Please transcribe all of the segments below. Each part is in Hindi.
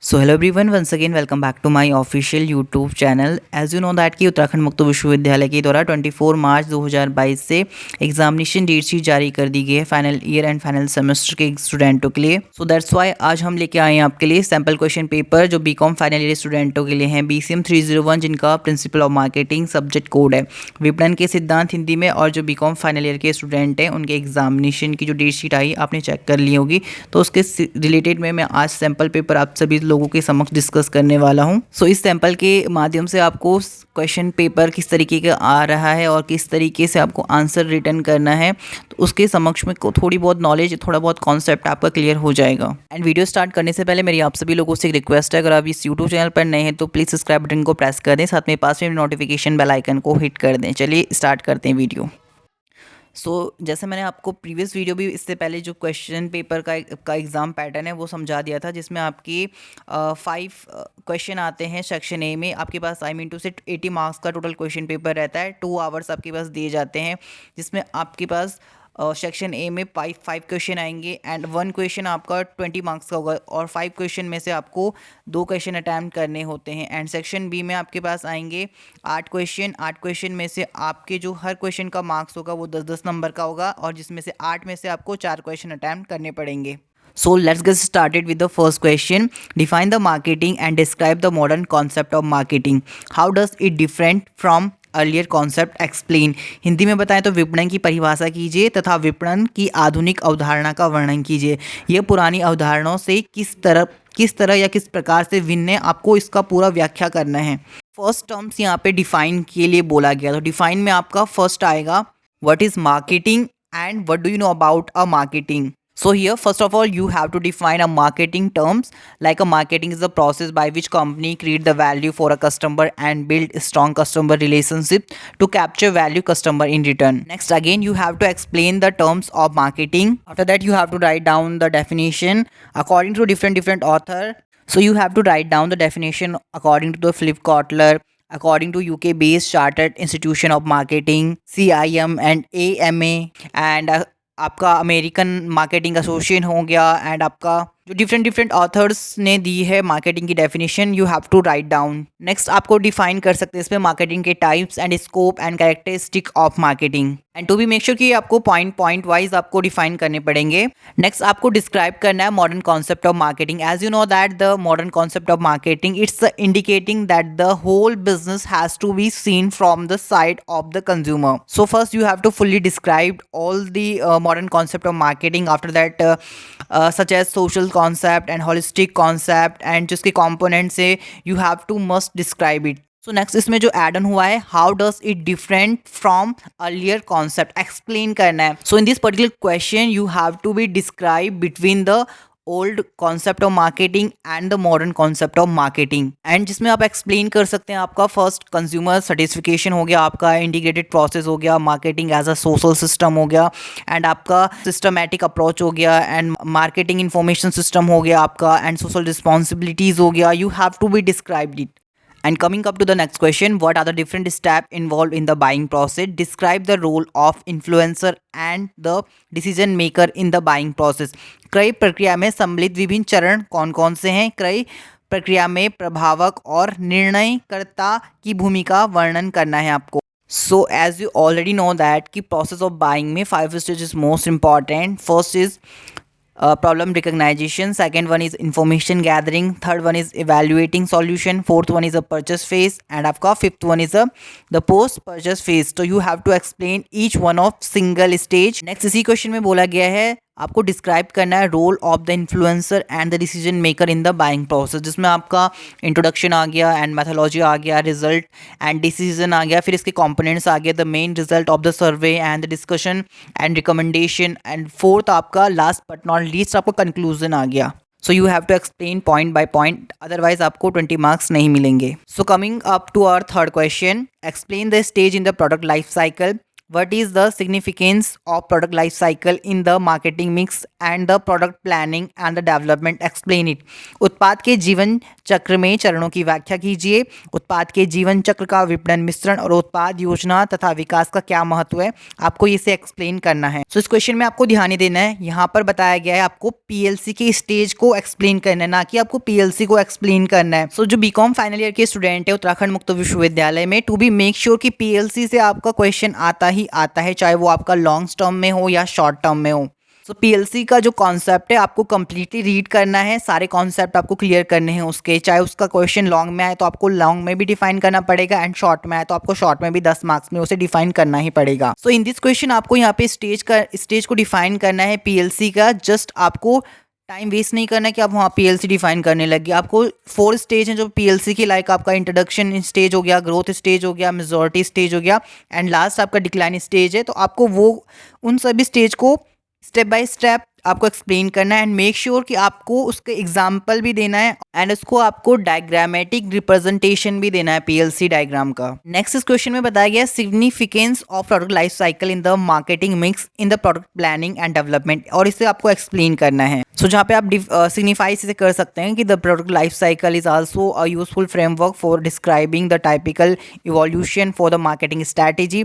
So hello everyone, once again welcome back to my official YouTube channel. As you know that कि उत्तराखंड मुक्त विश्वविद्यालय के द्वारा 24 मार्च 2022 से एग्जामिनेशन डेट शीट जारी कर दी गई है final year and final semester के स्टूडेंटों के लिए। सो दैट्स वाई आज हम लेके आए हैं आपके लिए सैम्पल क्वेश्चन पेपर जो बीकॉम फाइनल ईयर स्टूडेंटों के लिए हैं। BCM 301 जिनका principle of marketing subject code है विपणन के सिद्धांत हिंदी में, और जो बीकॉम फाइनल ईयर के स्टूडेंट हैं उनके एग्जामिनेशन की जो डेट शीट आई आपने चेक कर ली होगी। तो उसके रिलेटेड में मैं आज सैम्पल पेपर आप सभी लोगों के समक्ष डिस्कस करने वाला हूं। सो इस सैंपल के माध्यम से आपको क्वेश्चन पेपर किस तरीके का आ रहा है और किस तरीके से आपको आंसर रिटर्न करना है, तो उसके समक्ष में को थोड़ी बहुत नॉलेज, थोड़ा बहुत कॉन्सेप्ट आपका क्लियर हो जाएगा। एंड वीडियो स्टार्ट करने से पहले मेरी आप सभी लोगों से एक रिक्वेस्ट है, अगर आप इस यूट्यूब चैनल पर नए हैं तो प्लीज़ सब्सक्राइब बटन को प्रेस कर दें, साथ में पास में नोटिफिकेशन बेल आइकन को हिट कर दें। चलिए स्टार्ट करते हैं वीडियो। जैसे मैंने आपको प्रीवियस वीडियो भी इससे पहले जो क्वेश्चन पेपर का एग्ज़ाम पैटर्न है वो समझा दिया था, जिसमें आपकी 5 क्वेश्चन आते हैं सेक्शन ए में। आपके पास आई मीन टू से 80 मार्क्स का टोटल क्वेश्चन पेपर रहता है। 2 आवर्स आपके पास दिए जाते हैं, जिसमें आपके पास सेक्शन ए में 5 क्वेश्चन आएंगे एंड 1 क्वेश्चन आपका 20 मार्क्स का होगा, और 5 क्वेश्चन में से आपको 2 क्वेश्चन अटैम्प्ट करने होते हैं। एंड सेक्शन बी में आपके पास आएंगे 8 क्वेश्चन में से आपके जो हर क्वेश्चन का मार्क्स होगा वो 10-10 नंबर का होगा, और जिसमें से 8 में से आपको 4 क्वेश्चन अटैम्प्ट करने पड़ेंगे। So let's get started with the first question. Define the marketing and describe the modern concept of marketing. How does it different from earlier concept explain. Hindi में बताएं तो विपणन की परिभाषा कीजिए तथा विपणन की आधुनिक अवधारणा का वर्णन कीजिए। यह पुरानी अवधारणाओं से किस तरह या किस प्रकार से भिन्न है, आपको इसका पूरा व्याख्या करना है। फर्स्ट टर्म्स यहाँ पे डिफाइन के लिए बोला गया, तो डिफाइन में आपका फर्स्ट आएगा what is marketing and what do you know about a marketing. So here first of all you have to define a marketing terms, like a marketing is the process by which company create the value for a customer and build a strong customer relationship to capture value customer in return. Next again you have to explain the terms of marketing. After that you have to write down the definition according to different author. So you have to write down the definition according to the Philip Kotler, according to UK based Chartered Institution of Marketing CIM and AMA, and आपका अमेरिकन मार्केटिंग एसोसिएशन हो गया, एंड आपका जो डिफरेंट ऑथर्स ने दी है मार्केटिंग की definition you have to write down. Next आपको डिफाइन कर सकते हैं इसमें मार्केटिंग के types and scope and characteristic of marketing, and to be make sure कि आपको पॉइंट वाइज आपको डिफाइन करने पड़ेंगे। नेक्स्ट आपको डिस्क्राइब करना है modern concept of marketing. As you know that the modern concept of marketing it's indicating that the whole business has to be seen from the side of the consumer. So first you have to fully describe all the modern concept of marketing. After that such as social concept and holistic concept and जिसके components से you have to must describe it. So next इसमें जो add on हुआ है how does it different from earlier concept explain करना है। So in this particular question you have to be describe between the old concept of marketing and the modern concept of marketing, and जिसमें आप एक्सप्लेन कर सकते हैं आपका फर्स्ट कंज्यूमर सेटिस्फिकेशन हो गया, आपका इंटीग्रेटेड प्रोसेस हो गया, marketing as a social system हो गया, एंड आपका सिस्टमैटिक अप्रोच हो गया, एंड मार्केटिंग इंफॉर्मेशन सिस्टम हो गया आपका, एंड सोशल रिस्पॉन्सिबिलिटीज हो गया। You have to be described it. And coming up to the next question, what are the different steps involved in the buying process? Describe the role of influencer and the decision maker in the buying process. क्रय प्रक्रिया में सम्मिलित विभिन्न चरण कौन कौन से हैं? क्रय प्रक्रिया में प्रभावक और निर्णयकर्ता की भूमिका वर्णन करना है आपको। So as you already know that कि process of buying में 5 stages most important. First is problem recognition, second one is information gathering, third one is evaluating solution, fourth one is a purchase phase, and आपका fifth one is the post purchase phase. So you have to explain each one of single stage. Next इसी क्वेश्चन में बोला गया है आपको डिस्क्राइब करना है role of the influencer and the decision maker in the buying process, जिसमें आपका इंट्रोडक्शन आ गया एंड मैथोलॉजी आ गया, रिजल्ट एंड डिसीजन आ गया, फिर इसके कंपोनेंट्स आ गया, the main result of the survey and the discussion and recommendation, and fourth आपका लास्ट बट नॉट लीस्ट आपका कंक्लूजन आ गया। So you have to explain point by point, otherwise आपको 20 मार्क्स नहीं मिलेंगे। So coming up to our third question, explain the stage in the product life cycle What is the significance of product life cycle in the marketing mix and the product planning and the development? Explain it. उत्पाद के जीवन चक्र में चरणों की व्याख्या कीजिए। उत्पाद के जीवन चक्र का विपणन, मिश्रण और उत्पाद योजना तथा विकास का क्या महत्व है, आपको इसे एक्सप्लेन करना है। इस क्वेश्चन में आपको ध्यान ही देना है, यहाँ पर बताया गया है आपको पीएलसी के स्टेज को एक्सप्लेन करना है, ना कि आपको पीएलसी को एक्सप्लेन करना है। जो बीकॉम फाइनल ईयर के स्टूडेंट है उत्तराखंड मुक्त विश्वविद्यालय में, टू बी मेक श्योर कि पीएलसी से आपका क्वेश्चन आता ही आता है, चाहे वो आपका लॉन्ग टर्म में हो या शॉर्ट टर्म में हो। पीएलसी का जो कॉन्सेप्ट है आपको कंप्लीटली रीड करना है, सारे कॉन्सेप्ट आपको क्लियर करने हैं उसके, चाहे उसका क्वेश्चन लॉन्ग में आए तो आपको लॉन्ग में भी डिफाइन करना पड़ेगा एंड शॉर्ट में आए तो आपको शॉर्ट में भी 10 मार्क्स में उसे डिफाइन करना ही पड़ेगा। इन दिस क्वेश्चन आपको यहाँ पे स्टेज को डिफाइन करना है पीएलसी का। जस्ट आपको टाइम वेस्ट नहीं करना है कि आप वहाँ पीएलसी डिफाइन करने लगे। आपको 4 स्टेज हैं जो पीएलसी की, लाइक आपका इंट्रोडक्शन स्टेज हो गया, ग्रोथ स्टेज हो गया, मेजॉरिटी स्टेज हो गया एंड लास्ट आपका डिक्लाइन स्टेज है। तो आपको वो उन सभी स्टेज को स्टेप बाय स्टेप आपको एक्सप्लेन करना है एंड मेक श्योर कि आपको उसके एग्जाम्पल भी देना है एंड उसको आपको डायग्रामेटिक रिप्रेजेंटेशन भी देना है पीएलसी डायग्राम का। नेक्स्ट इस क्वेश्चन में बताया गया significance of product life cycle in the marketing mix in the product planning and development, और इसे आपको एक्सप्लेन करना है। जहाँ पे आप सिग्निफाई से कर सकते हैं कि the product life cycle is also a useful framework for describing the typical evolution for the marketing strategy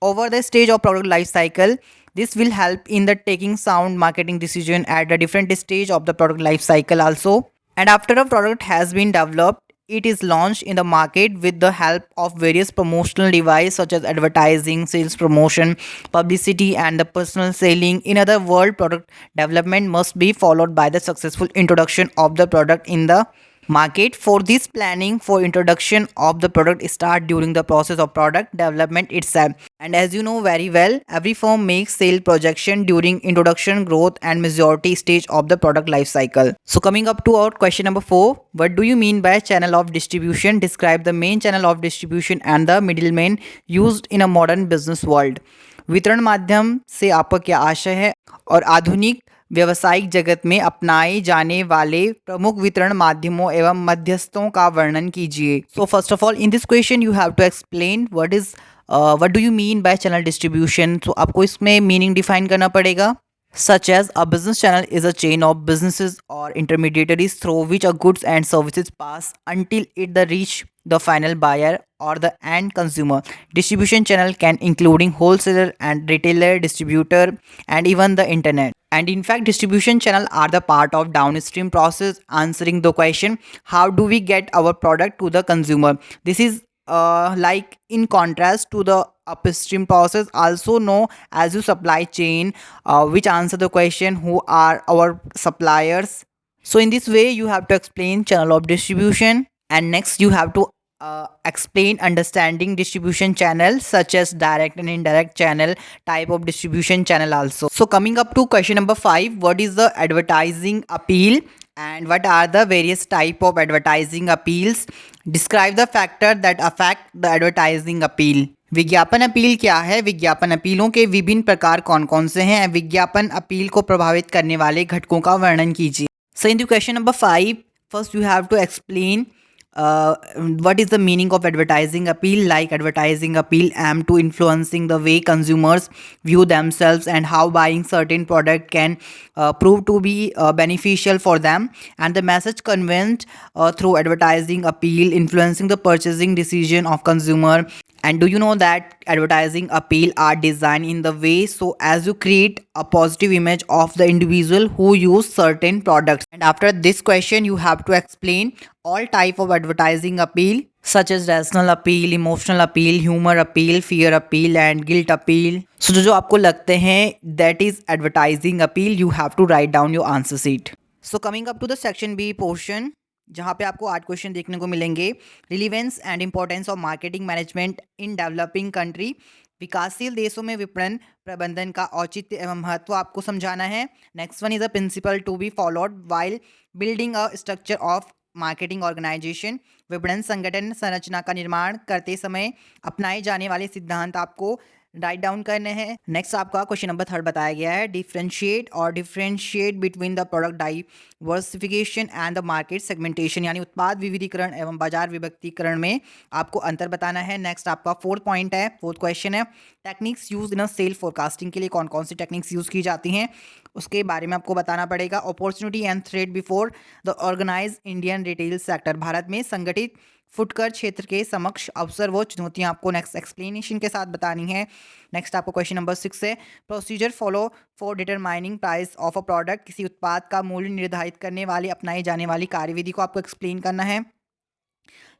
over the stage of product life cycle. This will help in the taking sound marketing decision at a different stage of the product life cycle also. And after a product has been developed, it is launched in the market with the help of various promotional devices such as advertising, sales promotion, publicity and the personal selling. In other words, product development must be followed by the successful introduction of the product in the market. For this, planning for introduction of the product start during the process of product development itself. And as you know very well, every firm makes sale projection during introduction, growth and majority stage of the product life cycle. So coming up to our question number 4, what do you mean by channel of distribution? Describe the main channel of distribution and the middleman used in a modern business world. वितरण माध्यम से आपका क्या आशय है और आधुनिक व्यावसायिक जगत में अपनाए जाने वाले प्रमुख वितरण माध्यमों एवं मध्यस्थों का वर्णन कीजिए। So first of all in this question you have to explain what do you mean by channel distribution. तो आपको इसमें मीनिंग डिफाइन करना पड़ेगा। Such as a business channel is a chain of businesses or intermediaries through which a goods and services pass until it the reach the final buyer or the end consumer. Distribution channel can including wholesaler and retailer, distributor and even the internet. And in fact, distribution channel are the part of downstream process answering the question, how do we get our product to the consumer? This is like in contrast to the upstream process also known as the supply chain, which answer the question who are our suppliers. So in this way you have to explain channel of distribution, and next you have to explain understanding distribution channel such as direct and indirect channel, type of distribution channel also. So coming up to question number 5, what is the advertising appeal and what are the various type of advertising appeals? Describe the factor that affect the advertising appeal. विज्ञापन अपील क्या है? विज्ञापन अपीलों के विभिन्न प्रकार कौन कौन से हैं? विज्ञापन अपील को प्रभावित करने वाले घटकों का वर्णन कीजिए। So in the question number 5, first you have to explain what is the meaning of advertising appeal. Like advertising appeal aim to influencing the way consumers view themselves and how buying certain product can prove to be beneficial for them, and the message conveyed through advertising appeal influencing the purchasing decision of consumer. And do you know that advertising appeal are designed in the way so as to create a positive image of the individual who use certain products? And after this question you have to explain all type of advertising appeal such as rational appeal, emotional appeal, humor appeal, fear appeal and guilt appeal. So जो आपको लगते हैं that is advertising appeal, you have to write down your answer sheet. So coming up to the section B portion, जहाँ पे आपको 8 क्वेश्चन देखने को मिलेंगे। Relevance and importance of marketing management in developing country, विकासशील देशों में विपणन प्रबंधन का औचित्य एवं महत्व आपको समझाना है। Next one is a principle to be followed while building a structure of marketing organisation, विपणन संगठन संरचना का निर्माण करते समय अपनाए जाने वाले सिद्धांत आपको राइट डाउन करने हैं। नेक्स्ट आपका क्वेश्चन नंबर 3 बताया गया है, differentiate between the product diversification and the market segmentation, यानी उत्पाद विविधीकरण एवं बाजार विभक्तीकरण में आपको अंतर बताना है। नेक्स्ट आपका फोर्थ क्वेश्चन है, techniques use in a sale forecasting के लिए कौन कौन सी टेक्निक्स यूज की जाती हैं उसके बारे में आपको बताना पड़ेगा। Opportunity and threat before the organised Indian retail sector, Bharat में संगठित फुटकर क्षेत्र के समक्ष अवसर व चुनौतियां आपको नेक्स्ट एक्सप्लेनेशन के साथ बतानी है। नेक्स्ट आपको क्वेश्चन नंबर 6 है, procedure follow for determining price of a product, किसी उत्पाद का मूल्य निर्धारित करने वाली अपनाई जाने वाली कार्यविधि को आपको एक्सप्लेन करना है।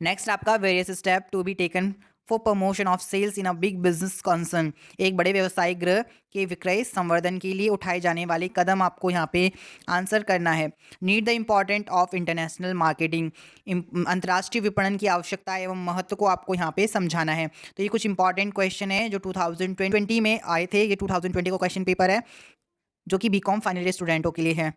नेक्स्ट आपका various step to be taken for promotion of sales in a big business concern, एक बड़े व्यवसायिक गृह के विक्रय संवर्धन के लिए उठाए जाने वाले कदम आपको यहाँ पे आंसर करना है। Need the important of international marketing, अंतर्राष्ट्रीय विपणन की आवश्यकता एवं महत्व को आपको यहाँ पे समझाना है। तो ये कुछ इंपॉर्टेंट क्वेश्चन है जो 2020 में आए थे। ये 2020 का क्वेश्चन पेपर है जो कि बीकॉम फाइनल ईयर स्टूडेंटों के लिए है।